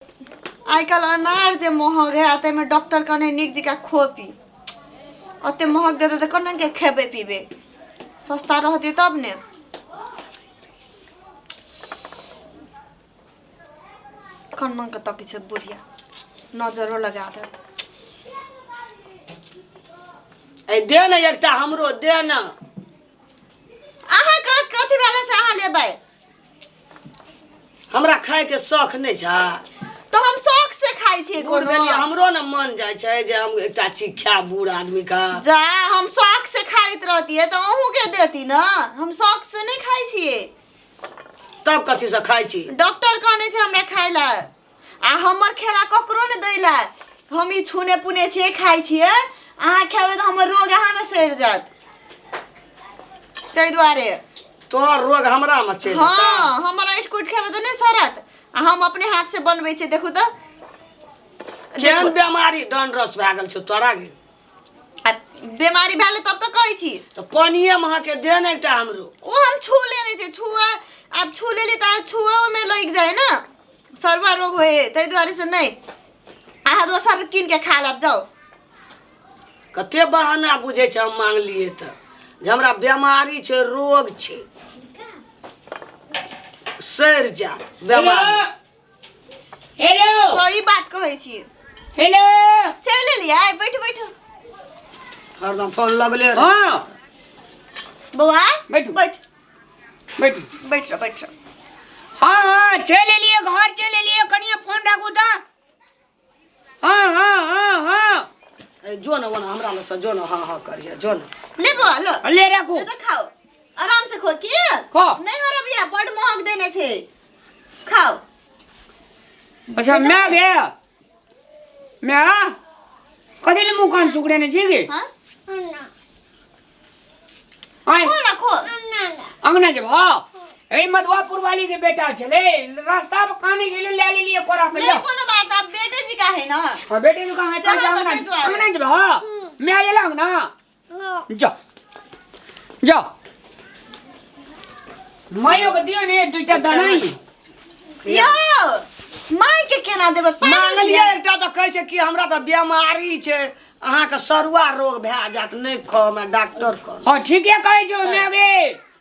आजकल अनार जे महग है आते में डॉक्टर कहने निक जी का खोपी अते महग देते तो कौन के खेबे पीबे सस्ता रहती तब ने कौन मन का तकी छे बुढ़िया नजरो लगा दे ए दे न एकटा हमरो दे न आहा का कथि वाला से आहा लेबै हमरा खाए के शौक नहीं छा तो हम शौक से खाई छी बूढ़ भेलिए हमरो न मन जाय छै जे हम एकटा चीज खा बूढ़ आदमी का जा हम शौक से खाइत रहती है तो अहू के देती ना हम शौक से नहीं खाई छिए तब कथि से खाई छी डॉक्टर कहने से हमरा खाइला आ हमर खेला ककरो ने दैला हम ई छुने पुने छिए खाई छिए आहा खेबे तो हमर रोग आहा में सड़ जात तै दुआरे तोहर रोग हमरा में चल हां हमर ऐठ कुट खेबे तो नहीं सरत आ हम अपने हाथ से बनबै छी देखू तो केहन बीमारी डंडरस भए गेल छ तोरा गे बीमारी भेले तब तो कहै छी तो पानिए में के दे न एकटा हमरो ओ हम छू लेने छे छुआ अब छू लेली त छुआ में लग जाए ना सरवा रोग होए तै दुआरे से नहीं आहा दोसर किन के खा लब जाओ कते बहाना बुझे छ हम मांग लिए त जे हमरा बीमारी छै रोग छै सर जात बीमारी हेलो सही बात कहै छी हेलो चल लिया बैठ बैठ हरदम फोन लगले रह हां बउआ बैठ बैठ बैठ बैठ बैठ हां हां चले लिए घर चले लिए कनिया फोन राखू त हां हां हां हां ए जो न वन हमरा ल से जो न हां हां करिए जो न ले बउआ लो ले राखू ये तो खाओ आराम से खो के खो नहीं हरबिया बड़ महग देने छे खाओ अच्छा मैं गया मैं कथि ले मुंह कान सुकड़े ने छी गे हां आय खो ना खो अंगना जब हां ए मधुआपुर वाली के बेटा छले रास्ता पर खाने के लिए ले लिए कोरा के नहीं कोनो बात अब बेटे जी का है ना हां बेटे को कहां है चलो चल बताई तो आ अंगना जब हां मैं आ गेला ना जा जा मायो के दियो ने दुईटा दनाई यो माई के केना देबे मांग लिए एकटा त कहै छै कि हमरा त बीमारी छै अहाँ के सरुआ रोग भए जात नहीं खो मैं डॉक्टर कर हां ठीके कहै छौ मैं गे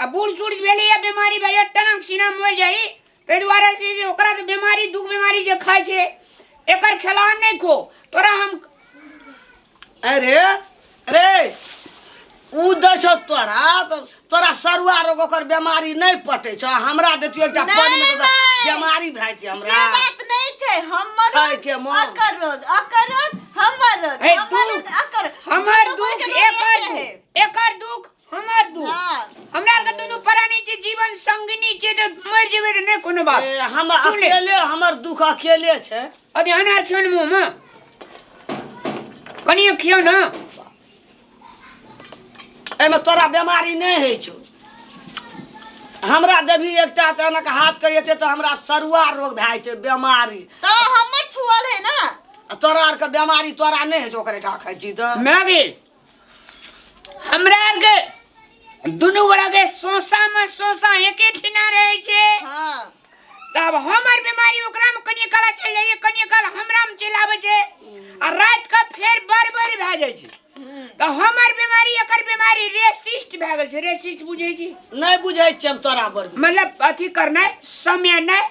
आ बूढ़ सूढ़ भेले या बीमारी भए टनक सीना मर जाई तै दुआरे से ओकरा से बीमारी दुख बीमारी जे खाय छै एकर खिलान नहीं खो तोरा हम अरे अरे उ दै छौ तोरा तो तोरा सरुआ रोग ओकर बीमारी नहीं पटे छ हमरा देतियो एकटा पानी में तो बीमारी भए छै हमरा से बात नहीं छै हमर खाय के मन अकर रोग हमर रोग ए हमर दुख अकर हमर दुख एकर दुख हमर दुख हां हमरा के दुनु प्राणी छै जीवन संगिनी छै त मर जेबे त नहीं कोनो बात हम अकेले हमर दुख अकेले छै अभी अनार खियो न मुंह में कनियो खियो ना एमे तोरा बीमारी नहीं है छौ हमरा देबी एकटा तनक हाथ करिएते तो हमरा सरुआ रोग भए छै बीमारी तो हमर छुअल है ना तोरा आर के बीमारी तोरा नहीं है छौ ओकरे टा खाइ छी त मैगी हमरा आर के दुनु गोड़ा के सोसा में सोसा एके ठिना रहे छे हां तब हमर बीमारी ओकरा में कनिए काला चल जाइए कनिए काल हमरा में चल आवे छे आ रात का फेर बार-बार भए जाय छे तो हमर बीमारी एकर बीमारी रेसिस्ट भए गेल छे रेसिस्ट बुझै छी नहीं बुझै छी हम तोरा बर मतलब अथी करना समय नहीं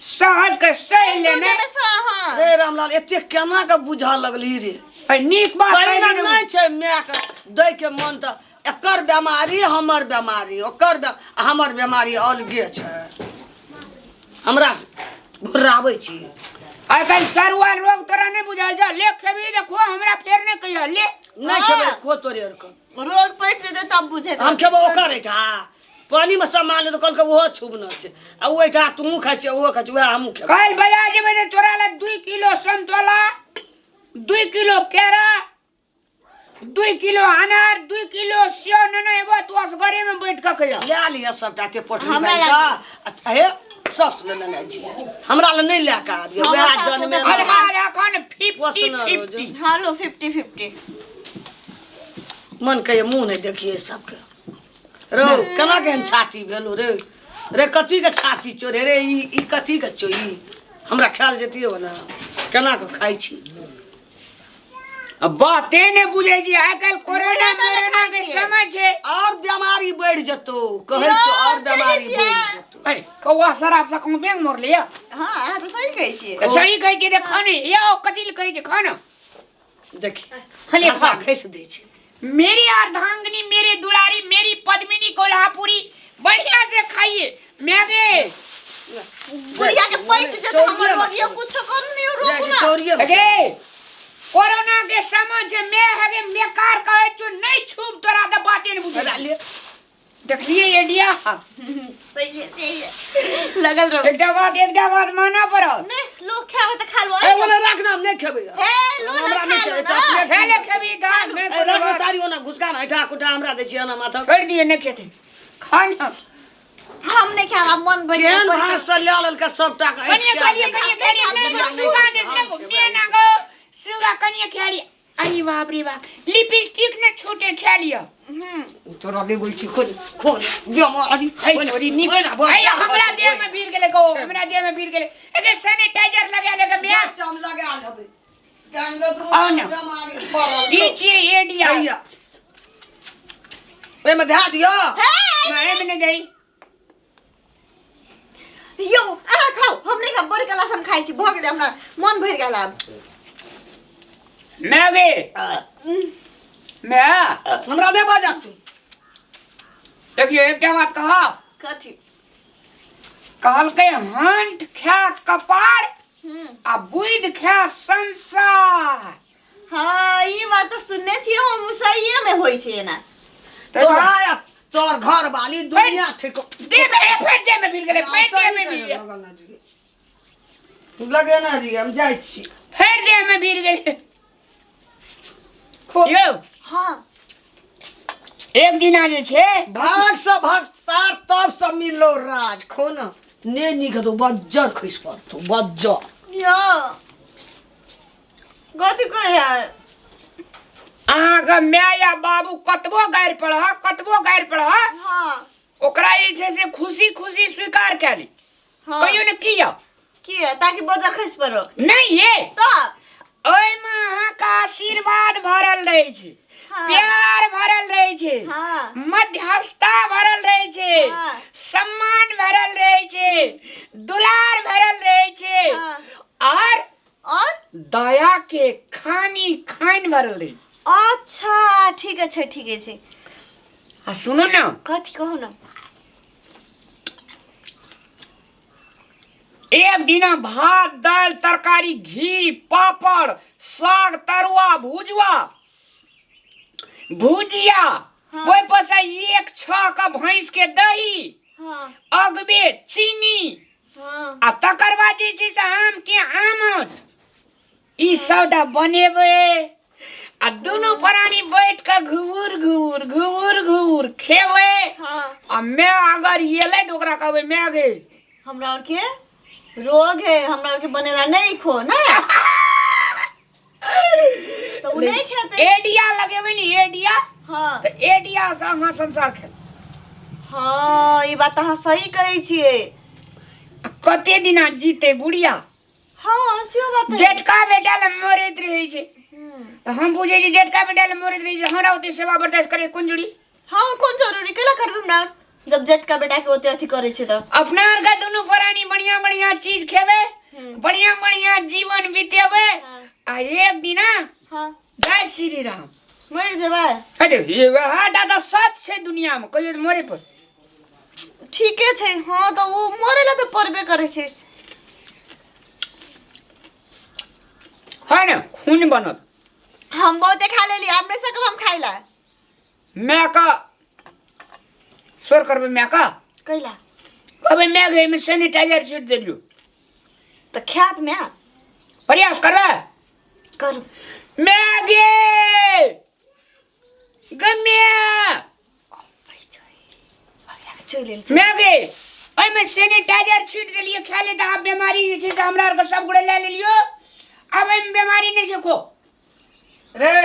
सहज के सह लेना हां रे रामलाल एते केना के बुझा लगली रे नीक बात पहिने नहीं छै मैं के दै के मन त एकर बीमारी हमर बीमारी ओकर हमर बीमारी अलगे छै हमरा घुराबै छी आइ काल सरुआ रोग तोरा नहीं बुझाल जा ले खेबी देखो हमरा फेर नहीं कहिया ले नहीं खेबै खो तोरे आर के रोग पड़ जेते तब बुझे हम खेबो ओकर एठा पानी में सामान ले तो कल के वो छुबना छै आ ओ एठा तू खाइ छै ओ खाइ छै वह हम खेबै कल बजा जेबे त तोरा ला 2 किलो संतोला 2 किलो केरा 2 किलो अनार 2 किलो सेव न एबो तू असगरे में बैठ के खइया ले लिया सबटा ते पोटली का हे सब ले ले जी हमरा ल नहीं ले का आबियो वह जन में अरे अखन 50 हां लो 50-50 मन के मुंह नहीं देखिए सबके रो केना के छाती भेलो रे रे कथी के छाती चो रे ई कथी के चो ई हमरा खायल जतियो ना केना के खाइ छी अब बाते ने बुझे जी आइ काल कोरोना के समय छे और बीमारी बढ़ जतो कहै छ और बीमारी बढ़ जतो ए कौवा शराब से कहूं बेंग मोर लिया हां तो सही कहै छी तो सही कहै छी देखो ने यो कतिल कहै छी खाना देखी खाली खा खैस दे छी मेरी अर्धांगिनी मेरी दुलारी मेरी पद्मिनी कोल्हापुरी बढ़िया से खाइए मैगे बुढ़िया के पैट जे हमर रोगियो कुछ करू नहीं रोकू ना चोरिए अगे कोरोना के समय से मैं हगे बेकार कहै छु नहीं छूब तोरा त बाते न बुझे देखलिए एडिया सही है लगल रहो एक बात माना पड़ो नहीं लोग खावे त खा लो ए बोले राख ना हम नहीं खेबै हे लो ना खा खेले खेबी धान में ए राख तारी ओना घुसका ना ऐठा कुटा हमरा दे छी ना माथा छोड़ दिए न खेते खाना हम नहीं खावा मन भर केहन भात से ले लेल के सबटा के कनिया खाली नहीं सुगा ने ना गो सुगा कनिया खाली अरे बाप रे बाप लिपस्टिक ने छोटे खा लिया तोरा लेबै की खोल बीमारी ओरी नी आई हमरा देह में भीड़ गेले गो हमरा देह में भीड़ गेले एके सैनिटाइजर लगा लेके बिया चम लगा लेबै कांगो तो आओ ना। बीमारी पड़ल ई छिए एडिया ओए में धा दियो मैं में नहीं गई यो आ खाओ हम नहीं खा बड़ी क्लास हम खाइ छी भ गेले हमरा मन भर गेल अब मैगे मैं हमरा दे बाजा तू देखिए एक बात कहा कथी कहल के हंट खा कपाड़ आ बुध खा संसार हां ई बात तो सुनने छी हम सही में होई छै ना तो आया तोर घर वाली दुनिया ठीक दे में फेर दे में भीड़ गेले फेर दे में भीड़ गेले लगे ना जी हम जाई छी फेर दे में भीड़ गेले यो हां एक दिन आ जे छे भाग से भक्तार तब सब मिलो राज खो ना ने नी के तो बज्जर खइस पर तो बज्जर यो गति को यार आगा माया बाबू कतबो गायर पड़ हां ओकरा ई छे से खुशी खुशी स्वीकार कैली हां कहियो ने किया की है ताकि बजार खस पड़ो नहीं ये तो ओय में अहाँ का आशीर्वाद भरल रहे छे प्यार भरल रहे छे मध्यस्थता भरल रहे छे सम्मान भरल रहे छे दुलार भरल रहे छे और दया के खान भरल रहे। अच्छा ठीक है आ सुनो ना कथी कहू ना एक दिना भात दाल तरकारी घी पापड़ साग तरुआ भुजिया कोई पसा एक छह का भैंस के दही अगबे चीनी आ तकर बाद जे छै से आम के आमद ई सबटा बनेबे आ दोनों प्राणी बैठ के घूर खेबे आ मैं अगर येले तो ओकरा कहबे मैं गे हमरा और के रोग है हमरा और के बनेला नहीं खो ना तो उ नहीं खेते एडिया लगेबे नी एडिया हां तो एडिया से अहाँ संसार खेल हां ई बात अहाँ सही कहै छियै कते दिना जीते बुढ़िया हां सेहो बात है जेठका बेटा ले मरैत रहै छै तो हम बुझे जे जेठका बेटा ले मरैत रहै छै हमरा ओते सेवा बर्दाश्त करे कोन जुड़ी हां कोन जरूरी केला करब हमरा जब जेठका बेटा के ओते अथी करे छै त अपना और का दोनों प्राणी बढ़िया चीज खेबे बढ़िया जीवन बितेबे आ एक दिन हां जय श्री राम मर जेबे अरे ये हाटा तो सच छै दुनिया में कहियो मरे पर ठीके छै हां तो वो मरेला तो परबे करे छै है ना खून बनत हम बहुते खा लेली आप में से कब हम खाइला मैं का सोर करबे मैं का कइला अबे मैं गई में सैनिटाइजर छीट देलियो तो ख्यात में प्रयास करबे करू मैं गे गम्या मैं गे ओय में सैनिटाइजर छीट देलियो खा ले त बीमारी जे छै से हमरा और के सब गुड़े ले लेलियो अब एम बीमारी नहीं छको रे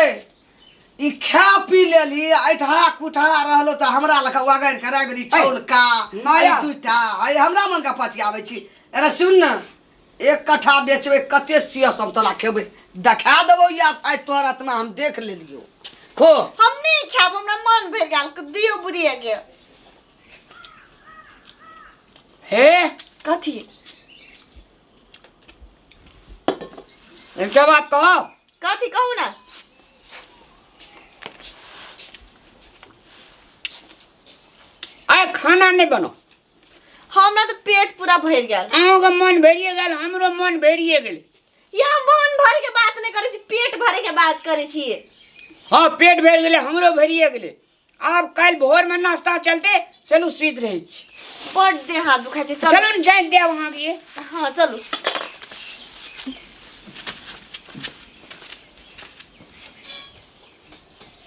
ई खा पी लेली ऐठा कुठा रहलो त हमरा लका वगर करा गनी चौलका नया दुटा आई हमरा मन का पति आवे छी अरे सुन ना 1 कट्ठा बेचबै कते सियस हम तोरा खेबै देखा देबौ या आइ तोहर एतना हम देख लेलियो खो हम नहीं खाब हमरा मन भर गेल दियो बुढ़िया के हे कथी एकटा बात कहो कथी कहू ना आइ खाना नहीं बनो हमरा तो पेट पूरा भर गेल अहूँके मन भरिए गेल हमरो मन भरिए गेल यहाँ मन भर के बात नहीं करे छी पेट भरे के बात करे छी हाँ पेट भर गेले हमरो भरिए गेले आब कल भोर में नाश्ता चलते चलू सुत रहे छी बड़ देह हाथ दुखाई छै चलू न जाए देव वहाँ के हाँ चलू